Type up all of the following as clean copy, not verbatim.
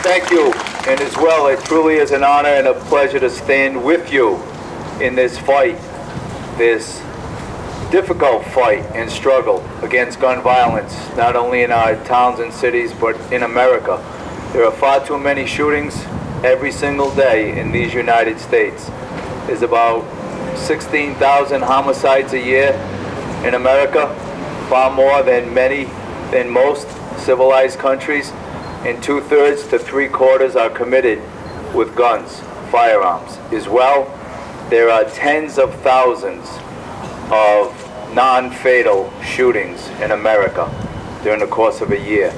Thank you, and as well, it truly is an honor and a pleasure to stand with you in this fight, this difficult fight and struggle against gun violence, not only in our towns and cities, but in America. There are far too many shootings every single day in these United States. There's about 16,000 homicides a year in America, far more than most civilized countries, and 2/3 to 3/4 are committed with guns, firearms. As well, there are tens of thousands of non-fatal shootings in America during the course of a year.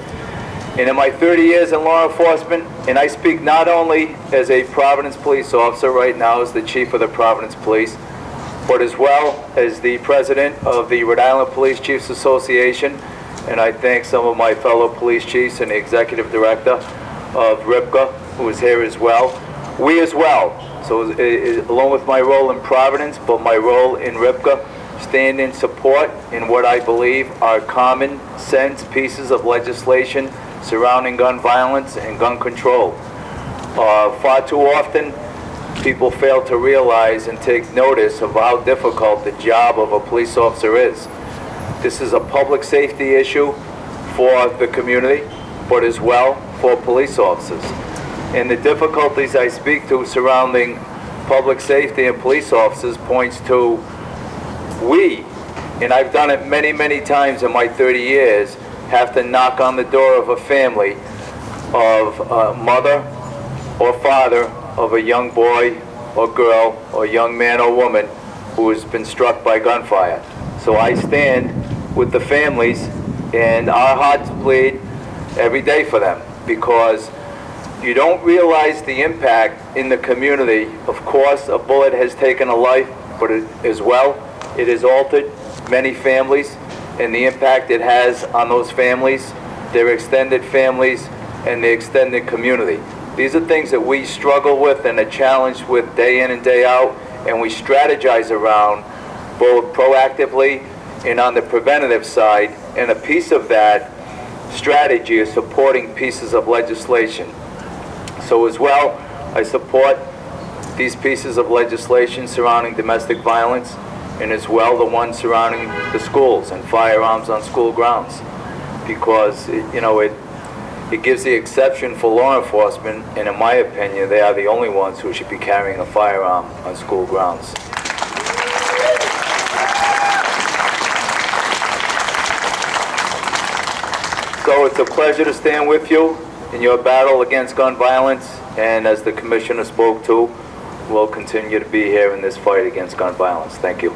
And in my 30 years in law enforcement, and I speak not only as a Providence police officer right now as the chief of the Providence Police, but as well as the president of the Rhode Island Police Chiefs Association, and I thank some of my fellow police chiefs and the executive director of RICAGV, who is here as well. We as well, so along with my role in Providence, but my role in RICAGV, stand in support in what I believe are common sense pieces of legislation surrounding gun violence and gun control. Far too often, people fail to realize and take notice of how difficult the job of a police officer is. This is a public safety issue for the community, but as well for police officers. And the difficulties I speak to surrounding public safety and police officers points to and I've done it many, many times in my 30 years, have to knock on the door of a family, of a mother or father of a young boy or girl or young man or woman who has been struck by gunfire. So I stand with the families, and our hearts bleed every day for them, because you don't realize the impact in the community. Of course, a bullet has taken a life, but as well, it has altered many families, and the impact it has on those families, their extended families, and the extended community. These are things that we struggle with and are challenged with day in and day out, and we strategize around both proactively and on the preventative side, and a piece of that strategy is supporting pieces of legislation. So as well, I support these pieces of legislation surrounding domestic violence, and as well the ones surrounding the schools and firearms on school grounds, because it gives the exception for law enforcement, and in my opinion, they are the only ones who should be carrying a firearm on school grounds. So it's a pleasure to stand with you in your battle against gun violence, and as the commissioner spoke to, we'll continue to be here in this fight against gun violence. Thank you.